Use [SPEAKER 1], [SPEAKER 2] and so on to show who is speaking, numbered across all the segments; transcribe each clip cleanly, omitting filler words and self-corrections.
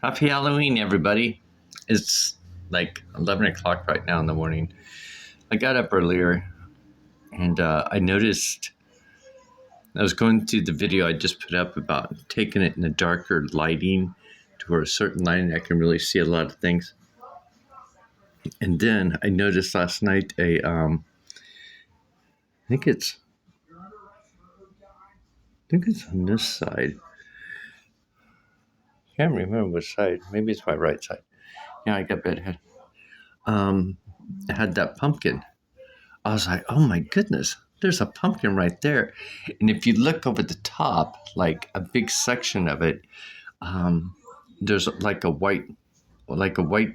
[SPEAKER 1] Happy Halloween, everybody. It's like 11 o'clock right now in the morning. I got up earlier and I noticed I was going through the video I just put up about taking it in a darker lighting to where a certain lighting I can really see a lot of things. And then I noticed last night I think it's on this side. Can't remember which side. Maybe it's my right side. Yeah, I got bedhead. It had that pumpkin. I was like, oh my goodness, there's a pumpkin right there. And if you look over the top, like a big section of it, there's like a white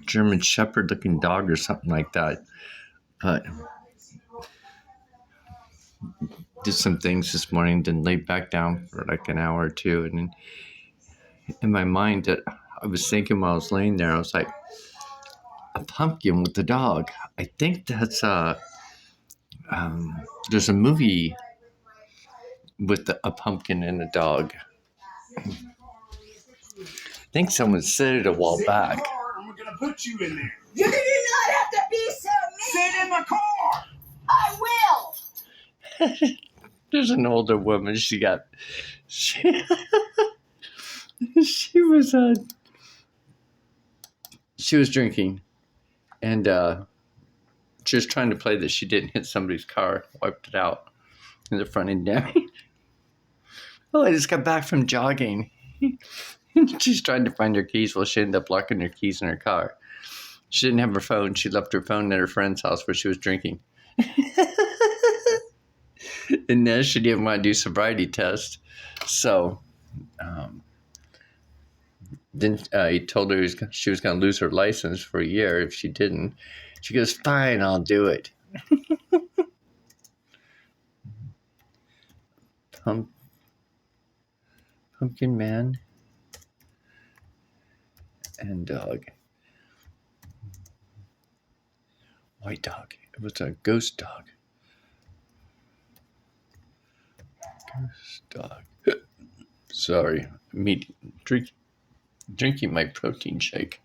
[SPEAKER 1] German Shepherd looking dog or something like that. But did some things this morning, then laid back down for like an hour or two. And in my mind, that I was thinking while I was laying there, I was like, a pumpkin with the dog. I think that's there's a movie with a pumpkin and a dog. I think someone said it a while back.
[SPEAKER 2] I'm going to put you in there.
[SPEAKER 3] You do not have to be so mean.
[SPEAKER 2] Sit in the car.
[SPEAKER 3] I will.
[SPEAKER 1] There's an older woman. She was drinking, and she was trying to play that she didn't hit somebody's car. Wiped it out in the front end down. Oh, I just got back from jogging. She's trying to find her keys. Well, she ended up locking her keys in her car. She didn't have her phone. She left her phone at her friend's house where she was drinking. And then she didn't want to do sobriety test. So then he told her she was going to lose her license for a year if she didn't. She goes, fine, I'll do it. Pumpkin man and dog. White dog. It was a ghost dog. Ghost dog. Sorry. Drinking my protein shake.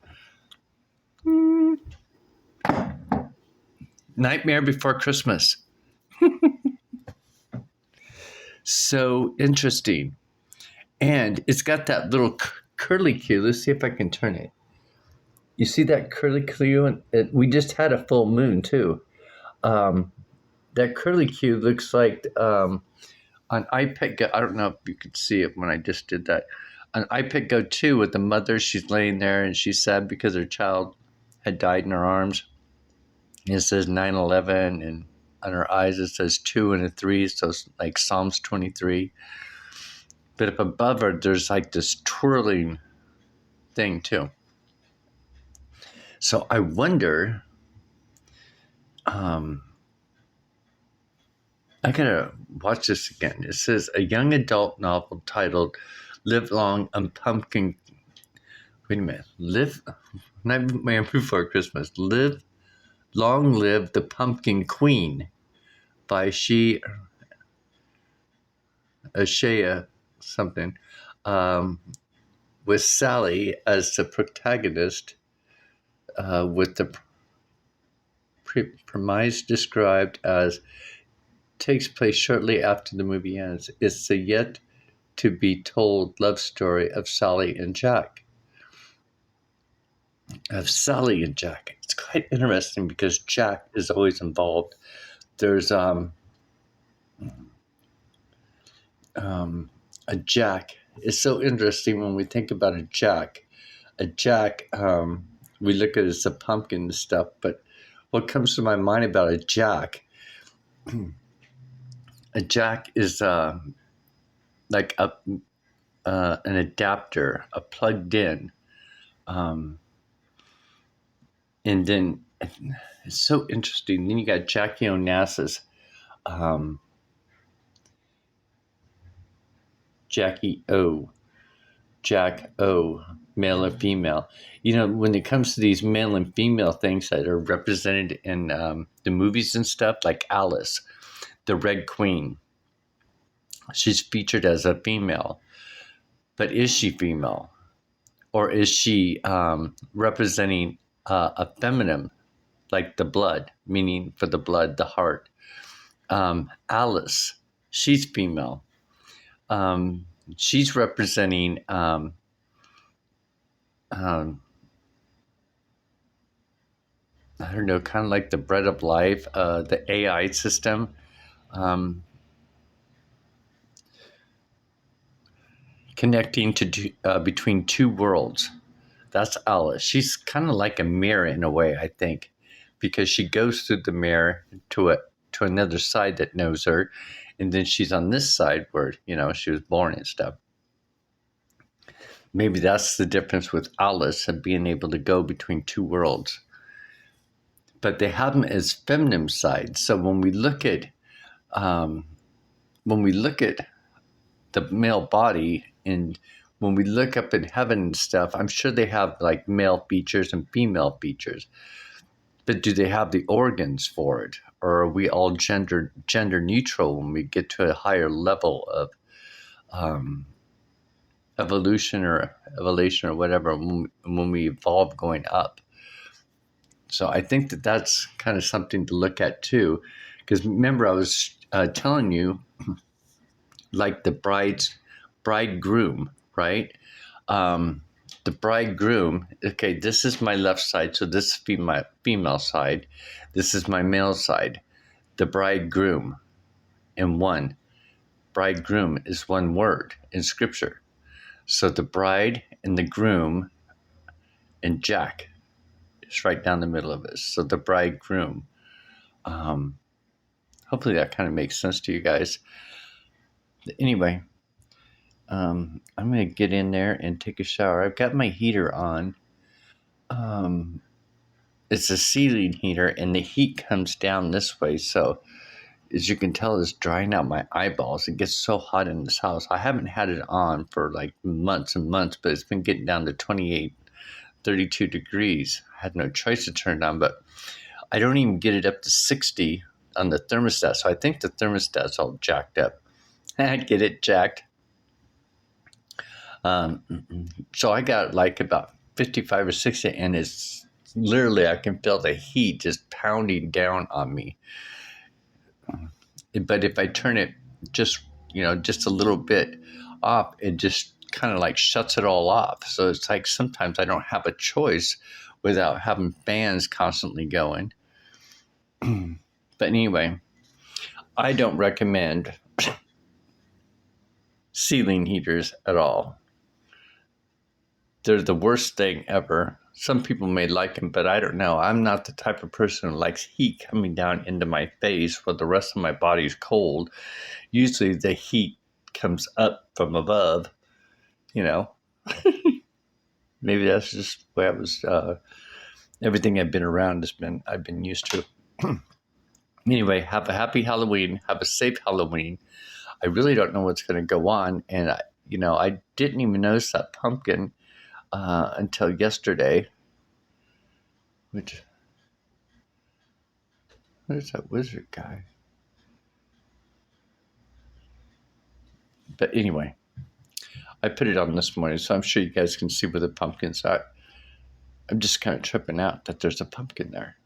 [SPEAKER 1] Nightmare Before Christmas. So interesting. And it's got that little curly Q. Let's see if I can turn it. You see that curly Q? We just had a full moon, too. That curly Q looks like on iPad Go. I don't know if you could see it when I just did that. On iPad Go 2 with the mother, she's laying there and she's sad because her child had died in her arms. And it says 9/11, and on her eyes it says 2 and a 3, so it's like Psalms 23. But up above her, there's like this twirling thing too. So I wonder, I gotta watch this again. It says a young adult novel titled "Live Long and Pumpkin." Wait a minute. Nightmare Before Christmas. Long Live the Pumpkin Queen by Shea something, with Sally as the protagonist, with the premise described as takes place shortly after the movie ends. It's the yet to be told love story of Sally and Jack. It's quite interesting because Jack is always involved. There's a Jack. It's so interesting when we think about a Jack. A Jack, we look at it as a pumpkin and stuff, but what comes to my mind about a Jack? A Jack is like an adapter, a plugged in. And then it's so interesting. Then you got Jackie Onassis. Jack O, male or female. You know, when it comes to these male and female things that are represented in the movies and stuff, like Alice, the Red Queen, she's featured as a female. But is she female? Or is she representing a feminine, like the blood, meaning for the blood, the heart? Alice, she's female. She's representing um, I don't know, kind of like the bread of life, the AI system, um, connecting to between two worlds. That's Alice. She's kind of like a mirror in a way, I think, because she goes through the mirror to another side that knows her, and then she's on this side where she was born and stuff. Maybe that's the difference with Alice and being able to go between two worlds. But they have them as feminine sides. So when we look at um, the male body, and when we look up in heaven and stuff, I'm sure they have like male features and female features. But do they have the organs for it, or are we all gender neutral when we get to a higher level of evolution or whatever, when we evolve going up? So I think that that's kind of something to look at too, because remember I was telling you, like the bridegroom, right? The bridegroom. Okay, this is my left side, so this is my female side. This is my male side. The bridegroom, in one. Bridegroom is one word in Scripture. So the bride and the groom and Jack is right down the middle of it. So the bridegroom. Hopefully that kind of makes sense to you guys. Anyway, I'm going to get in there and take a shower. I've got my heater on. It's a ceiling heater, and the heat comes down this way. So as you can tell, it's drying out my eyeballs. It gets so hot in this house. I haven't had it on for like months and months, but it's been getting down to 28, 32 degrees. I had no choice to turn it on, but I don't even get it up to 60 on the thermostat. So I think the thermostat's all jacked up. Get it jacked. So I got like about 55 or 60, and it's literally, I can feel the heat just pounding down on me. But if I turn it just a little bit off, it just kind of like shuts it all off. So it's like sometimes I don't have a choice without having fans constantly going. But anyway, I don't recommend ceiling heaters at all. They're the worst thing ever. Some people may like them, but I don't know. I'm not the type of person who likes heat coming down into my face while the rest of my body is cold. Usually the heat comes up from above, Maybe that's just the way I was, everything I've been around I've been used to. Anyway, have a happy Halloween. Have a safe Halloween. I really don't know what's going to go on. And, I didn't even notice that pumpkin until yesterday. Where's that wizard guy? But anyway, I put it on this morning, so I'm sure you guys can see where the pumpkin's at. I'm just kind of tripping out that there's a pumpkin there.